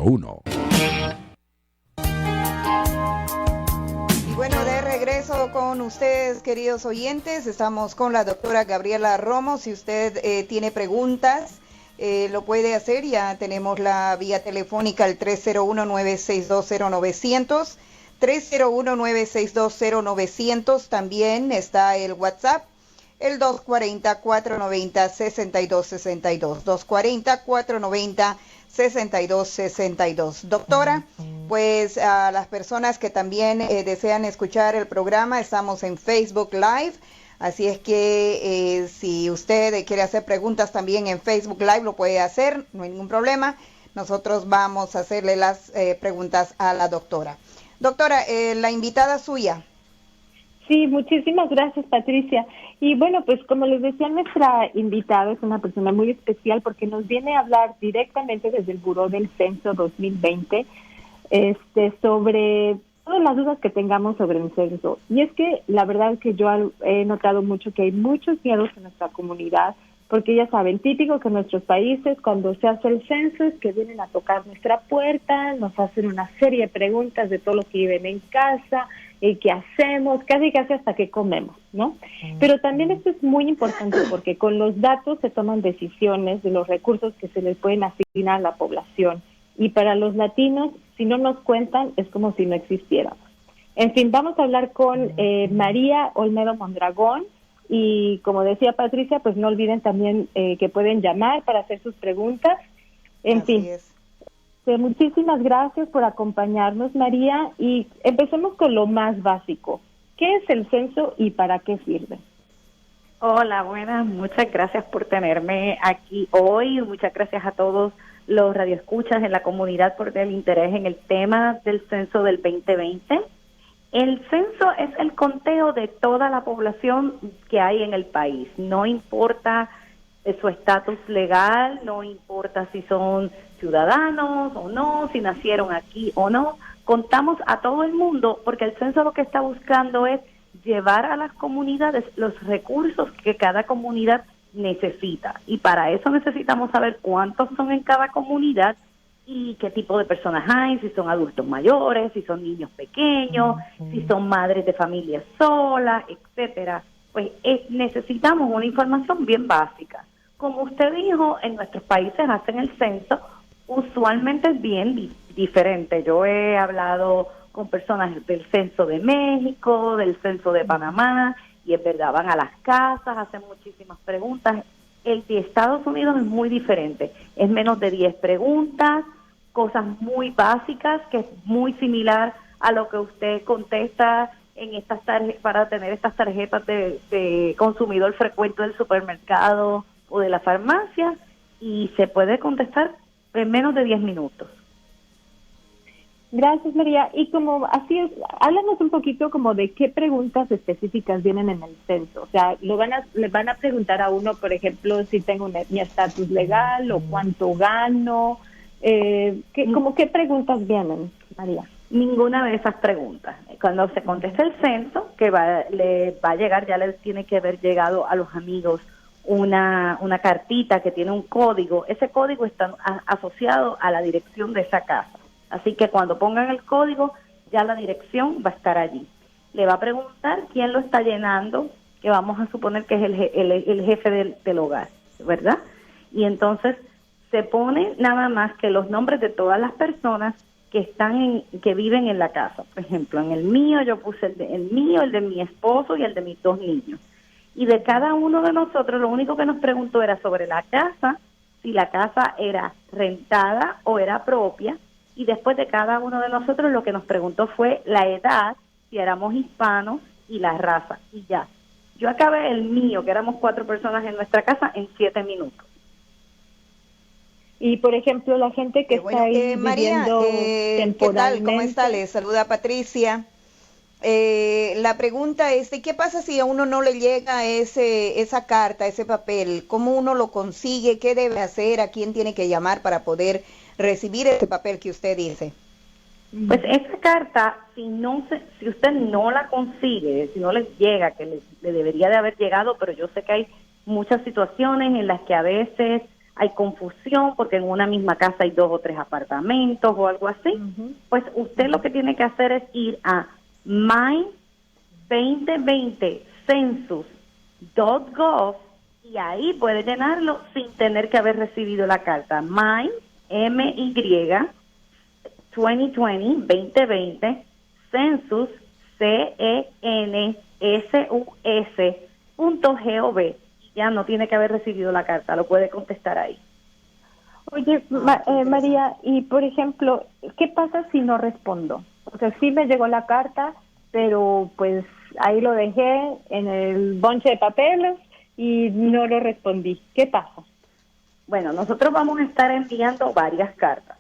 617-666-3641. Bueno, de regreso con ustedes, queridos oyentes, estamos con la doctora Gabriela Romo. Si usted tiene preguntas, lo puede hacer. Ya tenemos la vía telefónica al 301-9620900, 301-9620900. También está el WhatsApp, el 240-490-6262, 240-490-6262. Doctora, pues a las personas que también desean escuchar el programa, estamos en Facebook Live, así es que si usted quiere hacer preguntas también en Facebook Live, lo puede hacer, no hay ningún problema. Nosotros vamos a hacerle las preguntas a la doctora. Doctora, la invitada suya. Sí, muchísimas gracias, Patricia. Y bueno, pues como les decía, nuestra invitada es una persona muy especial porque nos viene a hablar directamente desde el Buró del Censo 2020 sobre todas las dudas que tengamos sobre el censo. Y es que la verdad es que yo he notado mucho que hay muchos miedos en nuestra comunidad, porque ya saben, típico que en nuestros países cuando se hace el censo es que vienen a tocar nuestra puerta, nos hacen una serie de preguntas de todo lo que viven en casa, qué hacemos, casi hasta qué comemos, ¿no? Pero también esto es muy importante porque con los datos se toman decisiones de los recursos que se les pueden asignar a la población. Y para los latinos, si no nos cuentan, es como si no existiéramos. En fin, vamos a hablar con María Olmedo Mondragón. Y como decía Patricia, pues no olviden también que pueden llamar para hacer sus preguntas. En Así fin, es. Muchísimas gracias por acompañarnos, María. Y empecemos con lo más básico. ¿Qué es el censo y para qué sirve? Hola, buenas. Muchas gracias por tenerme aquí hoy. Muchas gracias a todos los radioescuchas en la comunidad por el interés en el tema del censo del 2020. El censo es el conteo de toda la población que hay en el país. No importa su estatus legal, no importa si son ciudadanos o no, si nacieron aquí o no. Contamos a todo el mundo porque el censo lo que está buscando es llevar a las comunidades los recursos que cada comunidad necesita. Y para eso necesitamos saber cuántos son en cada comunidad y qué tipo de personas hay, si son adultos mayores, si son niños pequeños, si son madres de familias solas, etcétera. Pues necesitamos una información bien básica. Como usted dijo, en nuestros países hacen el censo, usualmente es bien diferente. Yo he hablado con personas del censo de México, del censo de Panamá, y es verdad, van a las casas, hacen muchísimas preguntas. El de Estados Unidos es muy diferente, es menos de 10 preguntas, cosas muy básicas, que es muy similar a lo que usted contesta en estas para tener estas tarjetas de consumidor frecuente del supermercado o de la farmacia, y se puede contestar en menos de 10 minutos. Gracias, María. Y como así es, háblanos un poquito como de qué preguntas específicas vienen en el censo. O sea, le van a preguntar a uno, por ejemplo, si tengo mi estatus legal o cuánto gano. ¿Qué preguntas vienen, María? Ninguna de esas preguntas. Cuando se contesta el censo, que le va a llegar, ya le tiene que haber llegado a los amigos una cartita que tiene un código. Ese código está asociado a la dirección de esa casa. Así que cuando pongan el código, ya la dirección va a estar allí. Le va a preguntar quién lo está llenando, que vamos a suponer que es el jefe del hogar, ¿verdad? Y entonces se pone nada más que los nombres de todas las personas que viven en la casa. Por ejemplo, en el mío yo puse el mío, el de mi esposo y el de mis 2 niños. Y de cada uno de nosotros, lo único que nos preguntó era sobre la casa, si la casa era rentada o era propia. Y después de cada uno de nosotros lo que nos preguntó fue la edad, si éramos hispanos y la raza. Y ya. Yo acabé el mío, que éramos 4 personas en nuestra casa, en 7 minutos. Y, por ejemplo, la gente que está ahí María, viviendo temporalmente. ¿Qué tal? ¿Cómo está? Le saluda Patricia. La pregunta es, ¿qué pasa si a uno no le llega esa carta, ese papel? ¿Cómo uno lo consigue? ¿Qué debe hacer? ¿A quién tiene que llamar para poder recibir ese papel que usted dice? Pues esa carta, si usted no la consigue, si no le llega, que le debería de haber llegado, pero yo sé que hay muchas situaciones en las que a veces hay confusión porque en una misma casa hay 2 o 3 apartamentos o algo así, pues usted lo que tiene que hacer es ir a my2020census.gov y ahí puede llenarlo sin tener que haber recibido la carta. My, MY, 2020, census, CENSUS.gov. Ya no tiene que haber recibido la carta, lo puede contestar ahí. Oye, María, y por ejemplo, ¿qué pasa si no respondo? O sea, sí me llegó la carta, pero pues ahí lo dejé en el bonche de papeles y no lo respondí. ¿Qué pasa? Bueno, nosotros vamos a estar enviando varias cartas.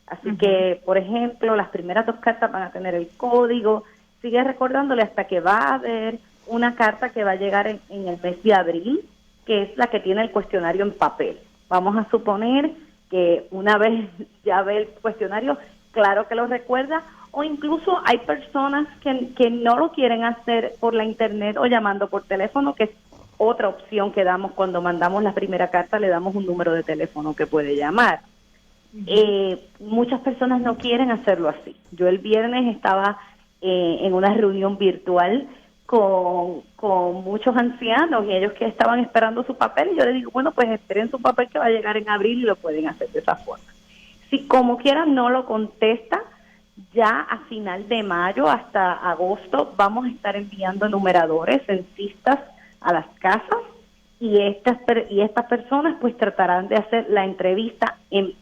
Así que, por ejemplo, las primeras 2 cartas van a tener el código. Sigue recordándole hasta que va a haber una carta que va a llegar en el mes de abril, que es la que tiene el cuestionario en papel. Vamos a suponer que una vez ya ve el cuestionario, claro que lo recuerda, o incluso hay personas que no lo quieren hacer por la internet o llamando por teléfono, que es otra opción que damos cuando mandamos la primera carta, le damos un número de teléfono que puede llamar. Muchas personas no quieren hacerlo así. Yo el viernes estaba en una reunión virtual con muchos ancianos y ellos que estaban esperando su papel, y yo les digo, bueno, pues esperen su papel que va a llegar en abril y lo pueden hacer de esa forma. Si como quieran no lo contesta, ya a final de mayo hasta agosto vamos a estar enviando numeradores, censistas a las casas, y estas personas pues tratarán de hacer la entrevista en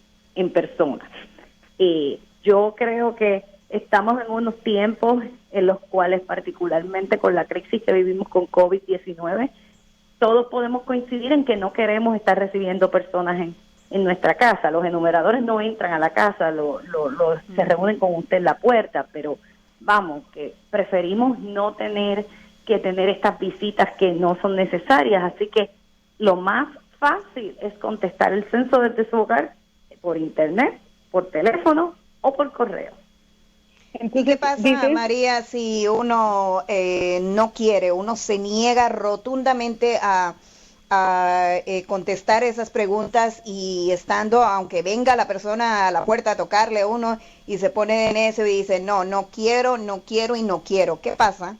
persona. Yo creo que estamos en unos tiempos en los cuales, particularmente con la crisis que vivimos con COVID-19, todos podemos coincidir en que no queremos estar recibiendo personas en nuestra casa. Los enumeradores no entran a la casa, se reúnen con usted en la puerta, pero vamos, que preferimos no tener que tener estas visitas que no son necesarias. Así que lo más fácil es contestar el censo desde su hogar por internet, por teléfono o por correo. ¿Y qué pasa, María, si uno no quiere, uno se niega rotundamente a contestar esas preguntas, y estando, aunque venga la persona a la puerta a tocarle a uno y se pone en eso y dice, no quiero y no quiero? ¿Qué pasa?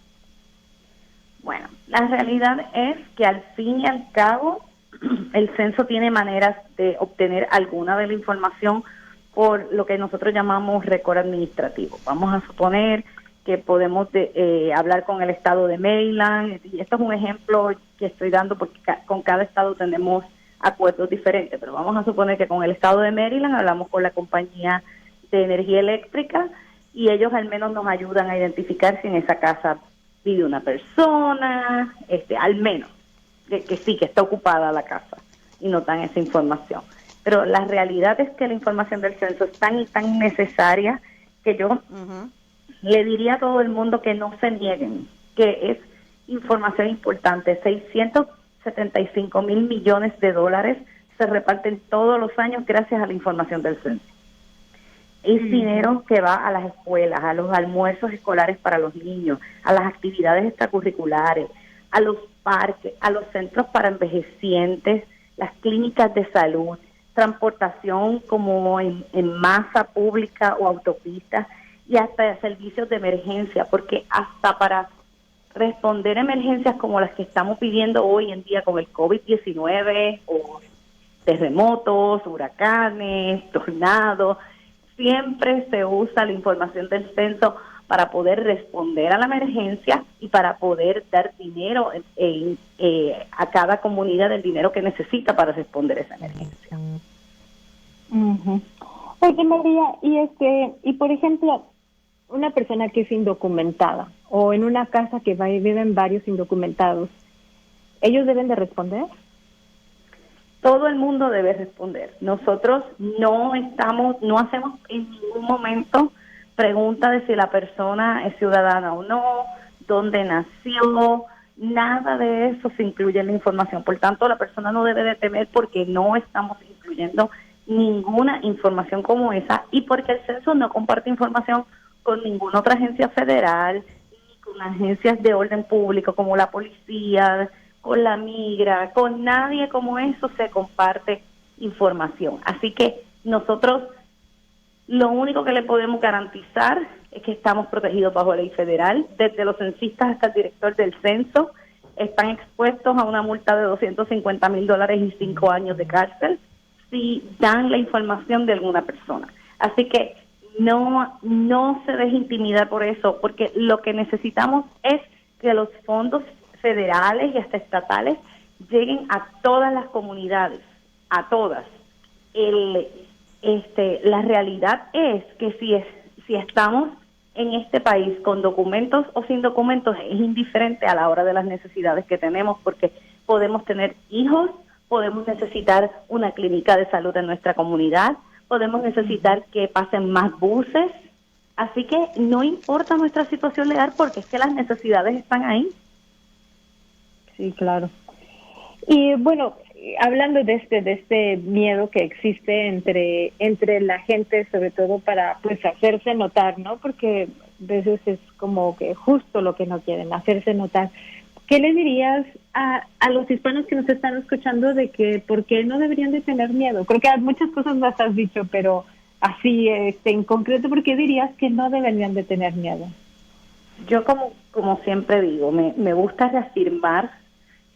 Bueno, la realidad es que al fin y al cabo el censo tiene maneras de obtener alguna de la información por lo que nosotros llamamos récord administrativo. Vamos a suponer que podemos hablar con el estado de Maryland, y esto es un ejemplo que estoy dando porque con cada estado tenemos acuerdos diferentes, pero vamos a suponer que con el estado de Maryland hablamos con la compañía de energía eléctrica y ellos al menos nos ayudan a identificar si en esa casa vive una persona, al menos, que sí, que está ocupada la casa, y nos dan esa información. Pero la realidad es que la información del censo es tan y tan necesaria que yo le diría a todo el mundo que no se nieguen, que es información importante. 675 mil millones de dólares se reparten todos los años gracias a la información del censo. Es dinero que va a las escuelas, a los almuerzos escolares para los niños, a las actividades extracurriculares, a los parques, a los centros para envejecientes, las clínicas de salud, transportación como en masa pública o autopistas, y hasta servicios de emergencia, porque hasta para responder emergencias como las que estamos viviendo hoy en día con el COVID-19 o terremotos, huracanes, tornados, siempre se usa la información del censo para poder responder a la emergencia y para poder dar dinero a cada comunidad, el dinero que necesita para responder a esa emergencia. Oye, María, y por ejemplo, una persona que es indocumentada o en una casa que viven varios indocumentados, ¿ellos deben de responder? Todo el mundo debe responder. Nosotros no hacemos en ningún momento pregunta de si la persona es ciudadana o no, dónde nació, nada de eso se incluye en la información. Por tanto, la persona no debe de temer porque no estamos incluyendo ninguna información como esa, y porque el censo no comparte información con ninguna otra agencia federal, ni con agencias de orden público como la policía, con la migra, con nadie como eso se comparte información. Así que nosotros lo único que le podemos garantizar es que estamos protegidos bajo ley federal. Desde los censistas hasta el director del censo están expuestos a una multa de $250,000 y 5 años de cárcel si dan la información de alguna persona. Así que no se deje intimidar por eso, porque lo que necesitamos es que los fondos federales y hasta estatales lleguen a todas las comunidades, a todas. La realidad es que si estamos en este país con documentos o sin documentos, es indiferente a la hora de las necesidades que tenemos, porque podemos tener hijos, podemos necesitar una clínica de salud en nuestra comunidad, podemos necesitar que pasen más buses, así que no importa nuestra situación legal porque es que las necesidades están ahí. Sí, claro. Y bueno, hablando de este miedo que existe entre la gente, sobre todo para pues hacerse notar, ¿no? Porque a veces es como que justo lo que no quieren, hacerse notar. ¿Qué le dirías a los hispanos que nos están escuchando de que por qué no deberían de tener miedo? Creo que muchas cosas las has dicho, pero así en concreto, ¿por qué dirías que no deberían de tener miedo? Yo como siempre digo, me gusta reafirmar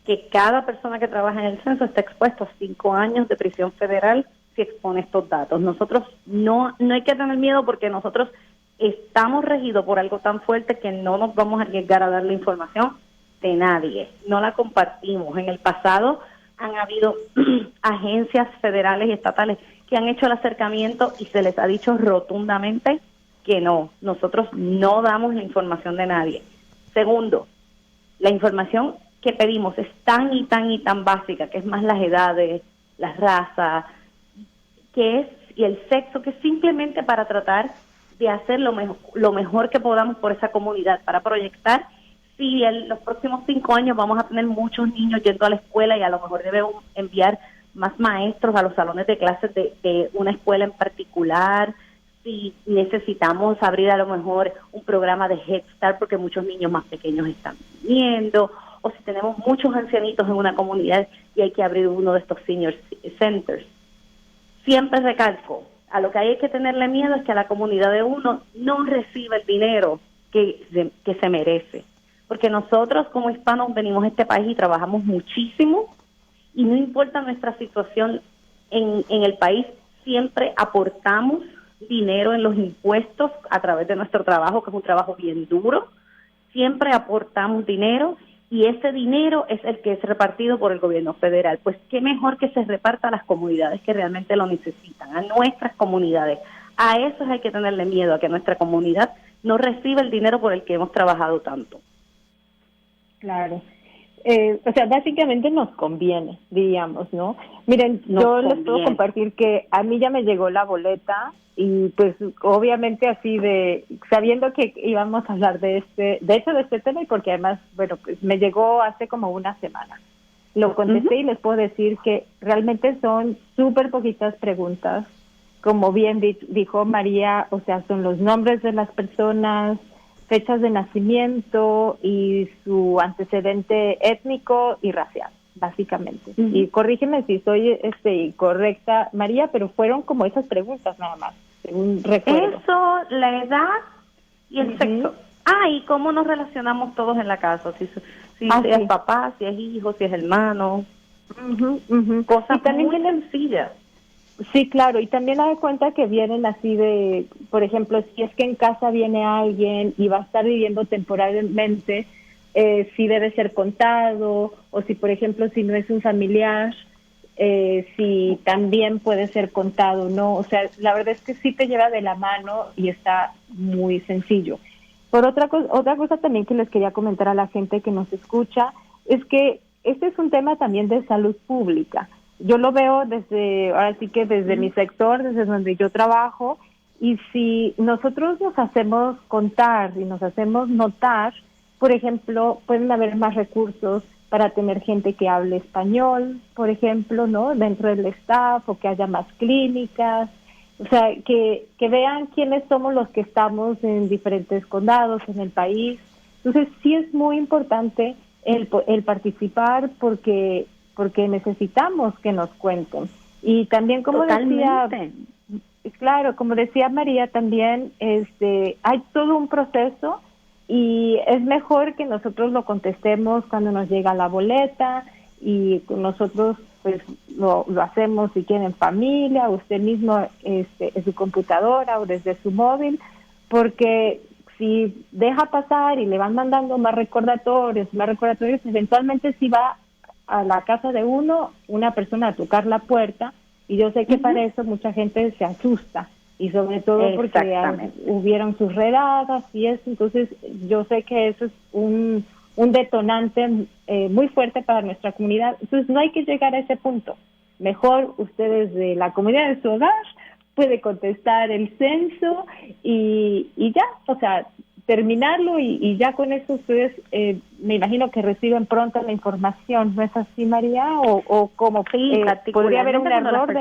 que cada persona que trabaja en el censo está expuesto a 5 años de prisión federal si expone estos datos. Nosotros no hay que tener miedo porque nosotros estamos regidos por algo tan fuerte que no nos vamos a arriesgar a dar la información de nadie. No la compartimos. En el pasado han habido agencias federales y estatales que han hecho el acercamiento y se les ha dicho rotundamente que no. Nosotros no damos la información de nadie. Segundo, la información que pedimos es tan y tan básica, que es más las edades, las razas, y el sexo, que es simplemente para tratar de hacer lo mejor que podamos por esa comunidad, para proyectar si en los próximos 5 años vamos a tener muchos niños yendo a la escuela y a lo mejor debemos enviar más maestros a los salones de clases de una escuela en particular, si necesitamos abrir a lo mejor un programa de Head Start porque muchos niños más pequeños están viniendo, o si tenemos muchos ancianitos en una comunidad y hay que abrir uno de estos senior centers. Siempre recalco, a lo que hay que tenerle miedo es que a la comunidad de uno no reciba el dinero que se merece. Porque nosotros como hispanos venimos a este país y trabajamos muchísimo y no importa nuestra situación en el país, siempre aportamos dinero en los impuestos a través de nuestro trabajo, que es un trabajo bien duro. Siempre aportamos dinero y ese dinero es el que es repartido por el gobierno federal. Pues qué mejor que se reparta a las comunidades que realmente lo necesitan, a nuestras comunidades. A eso hay que tenerle miedo, a que nuestra comunidad no reciba el dinero por el que hemos trabajado tanto. Claro. O sea, básicamente nos conviene, diríamos, ¿no? Miren, yo les puedo compartir que a mí ya me llegó la boleta y pues obviamente así sabiendo que íbamos a hablar de este tema y porque además, bueno, pues me llegó hace como una semana. Lo contesté y les puedo decir que realmente son súper poquitas preguntas. Como bien dijo María, o sea, son los nombres de las personas, fechas de nacimiento y su antecedente étnico y racial, básicamente. Y corrígeme si soy incorrecta, María, pero fueron como esas preguntas nada más, según recuerdo. Eso, la edad y el sexo. Y cómo nos relacionamos todos en la casa, si es papá, si es hijo, si es hermano. Cosas muy sencillas. Sí, claro, y también da cuenta que vienen así de, por ejemplo, si es que en casa viene alguien y va a estar viviendo temporalmente, si debe ser contado, o si, por ejemplo, si no es un familiar, si también puede ser contado, ¿no? O sea, la verdad es que sí te lleva de la mano y está muy sencillo. Por otra cosa también que les quería comentar a la gente que nos escucha, es que este es un tema también de salud pública. Yo lo veo desde mi sector, desde donde yo trabajo, y si nosotros nos hacemos contar y nos hacemos notar, por ejemplo, pueden haber más recursos para tener gente que hable español, por ejemplo, ¿no? Dentro del staff, o que haya más clínicas, o sea, que vean quiénes somos los que estamos en diferentes condados en el país. Entonces, sí es muy importante el participar porque necesitamos que nos cuenten. Y también, como decía, claro, como decía María, también hay todo un proceso y es mejor que nosotros lo contestemos cuando nos llega la boleta y nosotros pues lo hacemos si quieren en familia, usted mismo en su computadora o desde su móvil, porque si deja pasar y le van mandando más recordatorios, eventualmente si va a la casa de una persona a tocar la puerta, y yo sé que para eso mucha gente se asusta, y sobre todo porque hubieron sus redadas y eso, entonces yo sé que eso es un detonante muy fuerte para nuestra comunidad, entonces no hay que llegar a ese punto. Mejor ustedes de la comunidad de su hogar puede contestar el censo y ya, o sea, terminarlo y ya con eso ustedes me imagino que reciben pronto la información, ¿no es así, María? O como podría haber un error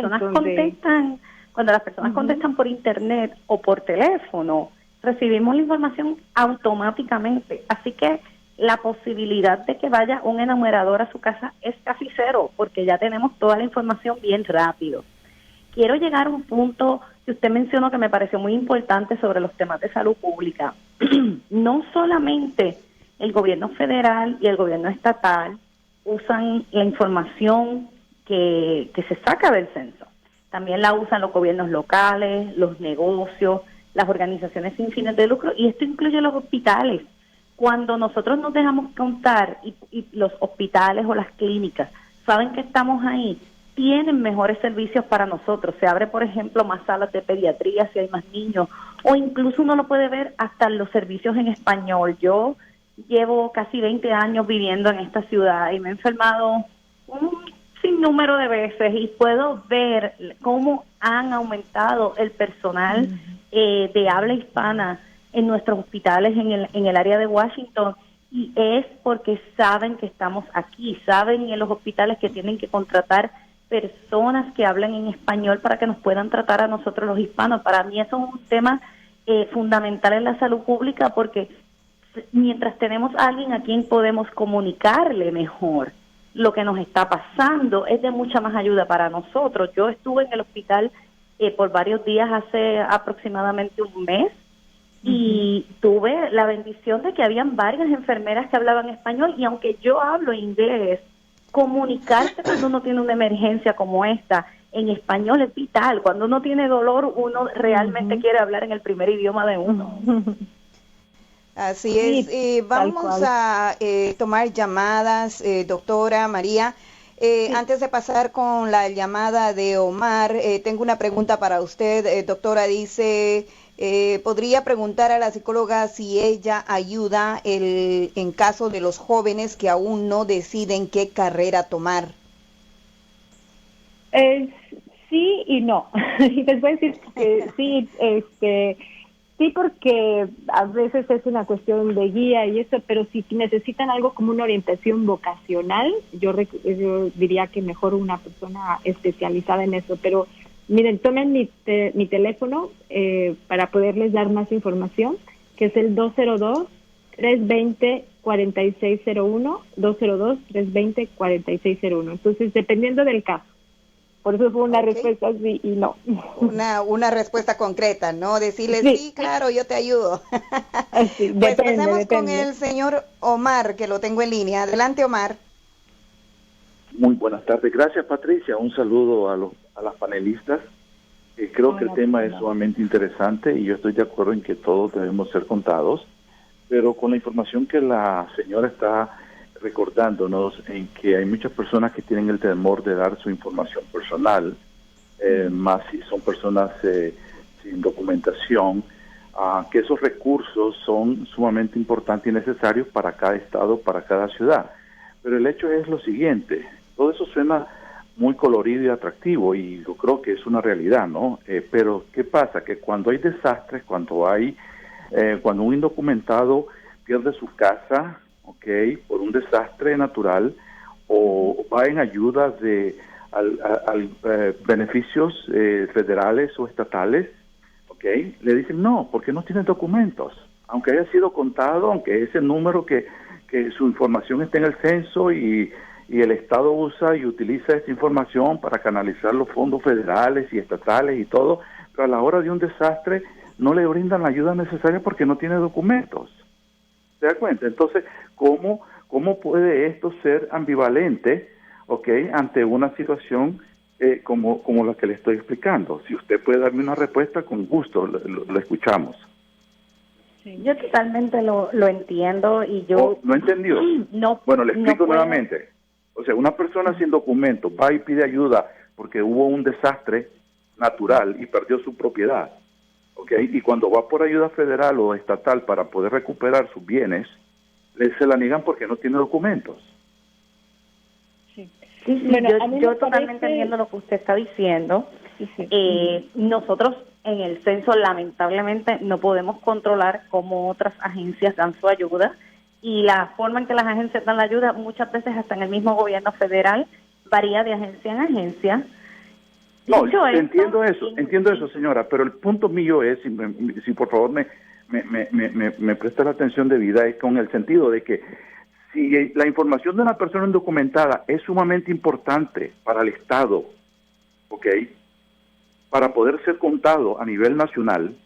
cuando las personas contestan por internet o por teléfono, recibimos la información automáticamente, así que la posibilidad de que vaya un enumerador a su casa es casi cero, porque ya tenemos toda la información bien rápido. Quiero llegar a un punto que usted mencionó que me pareció muy importante sobre los temas de salud pública. No solamente el gobierno federal y el gobierno estatal usan la información que se saca del censo. También la usan los gobiernos locales, los negocios, las organizaciones sin fines de lucro, y esto incluye los hospitales. Cuando nosotros nos dejamos contar y los hospitales o las clínicas saben que estamos ahí, tienen mejores servicios para nosotros. Se abre, por ejemplo, más salas de pediatría si hay más niños, o incluso uno lo puede ver hasta en los servicios en español. Yo llevo casi 20 años viviendo en esta ciudad y me he enfermado un sinnúmero de veces y puedo ver cómo han aumentado el personal de habla hispana en nuestros hospitales en el área de Washington, y es porque saben que estamos aquí, saben en los hospitales que tienen que contratar personas que hablan en español para que nos puedan tratar a nosotros los hispanos. Para mí eso es un tema fundamental en la salud pública, porque mientras tenemos a alguien a quien podemos comunicarle mejor lo que nos está pasando, es de mucha más ayuda para nosotros. Yo estuve en el hospital por varios días hace aproximadamente un mes y tuve la bendición de que habían varias enfermeras que hablaban español, y aunque yo hablo inglés, comunicarse cuando uno tiene una emergencia como esta en español es vital. Cuando uno tiene dolor, uno realmente quiere hablar en el primer idioma de uno. Así es. Vamos a tomar llamadas, doctora María. Antes de pasar con la llamada de Omar, tengo una pregunta para usted. Doctora, dice, ¿podría preguntar a la psicóloga si ella ayuda en caso de los jóvenes que aún no deciden qué carrera tomar? Sí y no. Y les voy a decir que sí, sí, porque a veces es una cuestión de guía y eso, pero si necesitan algo como una orientación vocacional, yo diría que mejor una persona especializada en eso. Pero miren, tomen mi teléfono para poderles dar más información, que es el 202-320-4601, 202-320-4601. Entonces, dependiendo del caso. Por eso fue una respuesta sí y no. Una respuesta concreta, ¿no? Decirle, sí, claro, yo te ayudo. Sí, pues pasemos con el señor Omar, que lo tengo en línea. Adelante, Omar. Muy buenas tardes. Gracias, Patricia. Un saludo a las panelistas. Creo que el tema es sumamente interesante y yo estoy de acuerdo en que todos debemos ser contados, pero con la información que la señora está recordándonos, en que hay muchas personas que tienen el temor de dar su información personal, más si son personas sin documentación, que esos recursos son sumamente importantes y necesarios para cada estado, para cada ciudad. Pero el hecho es lo siguiente, todo eso suena muy colorido y atractivo y yo creo que es una realidad, ¿no? Pero ¿qué pasa? Que cuando hay desastres, cuando un indocumentado pierde su casa, por un desastre natural, o va en ayuda de beneficios federales o estatales, le dicen no, porque no tiene documentos, aunque haya sido contado, aunque ese número que su información esté en el censo y y el Estado usa y utiliza esta información para canalizar los fondos federales y estatales y todo, pero a la hora de un desastre no le brindan la ayuda necesaria porque no tiene documentos. ¿Se da cuenta? Entonces, ¿cómo puede esto ser ambivalente, ante una situación como la que le estoy explicando? Si usted puede darme una respuesta, con gusto lo escuchamos. Sí. Yo totalmente lo entiendo y yo... ¿No entendió? No. Bueno, le explico no nuevamente. O sea, una persona sin documentos va y pide ayuda porque hubo un desastre natural y perdió su propiedad. Y cuando va por ayuda federal o estatal para poder recuperar sus bienes, se la niegan porque no tiene documentos. Sí, bueno, yo totalmente entiendo lo que usted está diciendo. Nosotros en el censo lamentablemente no podemos controlar cómo otras agencias dan su ayuda, y la forma en que las agencias dan la ayuda muchas veces hasta en el mismo gobierno federal varía de agencia en agencia. No, entiendo eso, señora, pero el punto mío es, si por favor me presta la atención debida, es con el sentido de que si la información de una persona indocumentada es sumamente importante para el Estado, para poder ser contado a nivel nacional,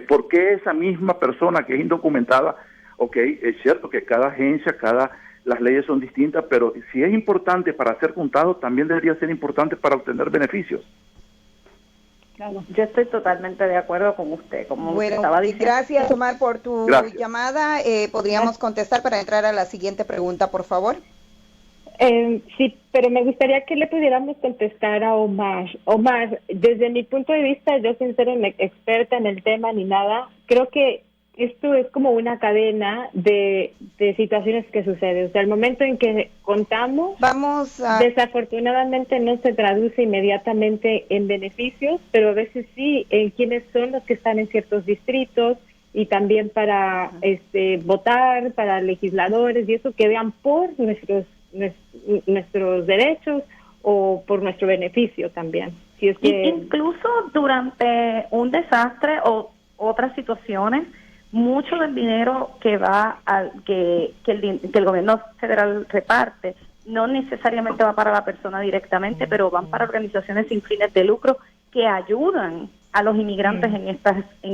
¿por qué esa misma persona que es indocumentada, es cierto que cada agencia, las leyes son distintas, pero si es importante para ser contado, también debería ser importante para obtener beneficios? Claro, yo estoy totalmente de acuerdo con usted, como bueno, estaba diciendo. Gracias, Omar, por tu llamada. ¿Podríamos contestar para entrar a la siguiente pregunta, por favor? Sí, pero me gustaría que le pudiéramos contestar a Omar. Omar, desde mi punto de vista, yo sin ser una experta en el tema ni nada, creo que esto es como una cadena de situaciones que suceden. O sea, el momento en que contamos, desafortunadamente no se traduce inmediatamente en beneficios, pero a veces sí en quiénes son los que están en ciertos distritos, y también para votar, para legisladores y eso, que vean por nuestros derechos o por nuestro beneficio también. Si es que... Incluso durante un desastre o otras situaciones, mucho del dinero que va que el gobierno federal reparte no necesariamente va para la persona directamente, pero van para organizaciones sin fines de lucro que ayudan a los inmigrantes en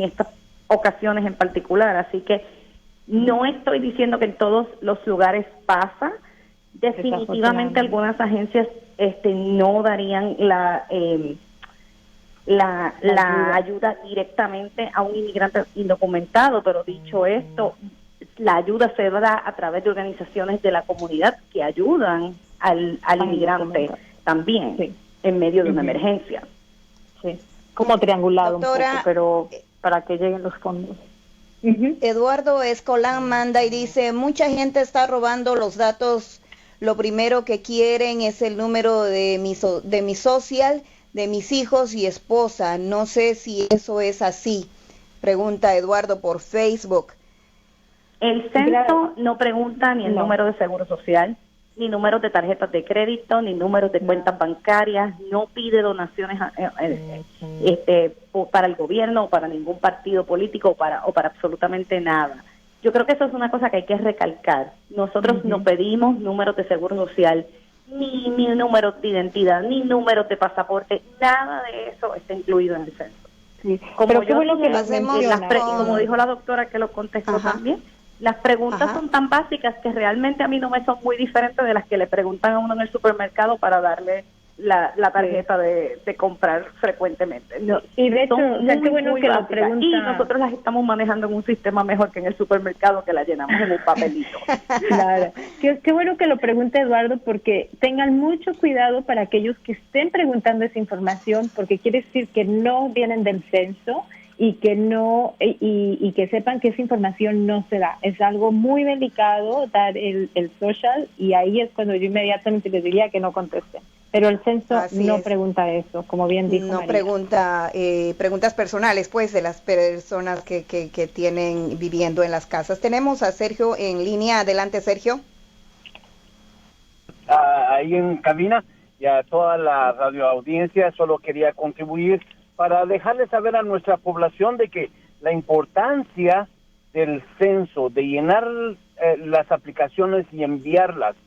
estas ocasiones en particular. Así que no estoy diciendo que en todos los lugares pasa. Definitivamente algunas agencias no darían la ayuda directamente a un inmigrante indocumentado, pero dicho esto, la ayuda se da a través de organizaciones de la comunidad que ayudan al inmigrante también en medio de una emergencia. Sí, como triangulado, doctora, un poco, pero para que lleguen los fondos. Eduardo Escolán manda y dice, mucha gente está robando los datos, lo primero que quieren es el número de mi social, de mis hijos y esposa. No sé si eso es así, pregunta Eduardo por Facebook. El censo no pregunta ni el número de seguro social, ni números de tarjetas de crédito, ni números de cuentas bancarias, no pide donaciones para el gobierno o para ningún partido político o para absolutamente nada. Yo creo que eso es una cosa que hay que recalcar. Nosotros no pedimos números de seguro social, ni números de identidad, ni números de pasaporte, nada de eso está incluido en el censo. Sí. Como dijo la doctora que lo contestó también, las preguntas son tan básicas que realmente a mí no me son muy diferentes de las que le preguntan a uno en el supermercado para darle la tarjeta de comprar frecuentemente. No, y de hecho, qué bueno que la pregunta... Y nosotros las estamos manejando en un sistema mejor que en el supermercado, que la llenamos en un papelito. Claro. Qué bueno que lo pregunte Eduardo, porque tengan mucho cuidado para aquellos que estén preguntando esa información, porque quiere decir que no vienen del censo y que no y que sepan que esa información no se da. Es algo muy delicado dar el social, y ahí es cuando yo inmediatamente les diría que no contesten. Pero el censo pregunta eso, como bien dijo No María. Pregunta preguntas personales, pues, de las personas que tienen viviendo en las casas. Tenemos a Sergio en línea. Adelante, Sergio. Ahí en cabina y a toda la radioaudiencia, solo quería contribuir para dejarles saber a nuestra población de que la importancia del censo, de llenar las aplicaciones y enviarlas,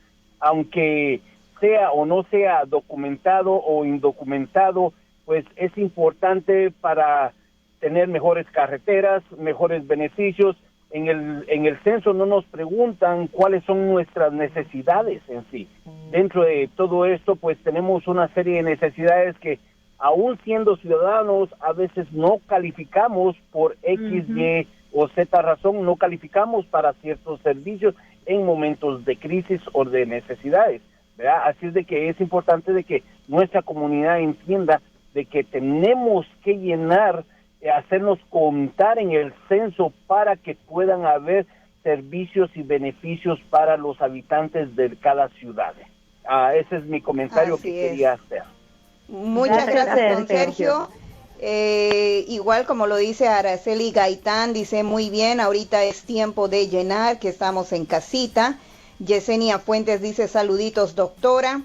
aunque sea o no sea documentado o indocumentado, pues es importante para tener mejores carreteras, mejores beneficios. En el censo no nos preguntan cuáles son nuestras necesidades en sí. Dentro de todo esto, pues tenemos una serie de necesidades que, aún siendo ciudadanos, a veces no calificamos por X, Y o Z razón, no calificamos para ciertos servicios en momentos de crisis o de necesidades, ¿verdad? Así es de que es importante de que nuestra comunidad entienda de que tenemos que llenar, hacernos contar en el censo para que puedan haber servicios y beneficios para los habitantes de cada ciudad. Ese es mi comentario que quería hacer. Muchas gracias, don Sergio. Igual como lo dice Araceli Gaitán, dice muy bien, ahorita es tiempo de llenar, que estamos en casita. Yesenia Fuentes dice saluditos, doctora.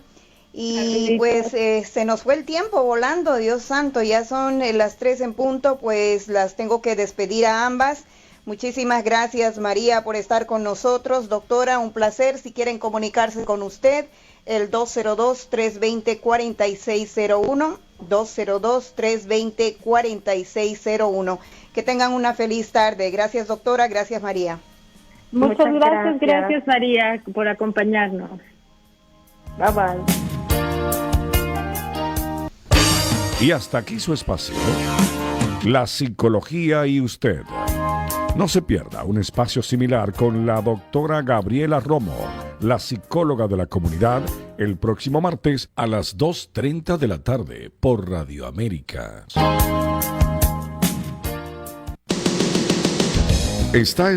Y pues se nos fue el tiempo volando, Dios santo, ya son las 3 en punto, pues las tengo que despedir a ambas. Muchísimas gracias, María, por estar con nosotros. Doctora, un placer. Si quieren comunicarse con usted, el 202-320-4601, 202-320-4601. Que tengan una feliz tarde. Gracias, doctora. Gracias, María. Muchas gracias, María, por acompañarnos. Bye, bye. Y hasta aquí su espacio, La Psicología y Usted. No se pierda un espacio similar con la doctora Gabriela Romo, la psicóloga de la comunidad, el próximo martes a las 2:30 de la tarde por Radio América. Está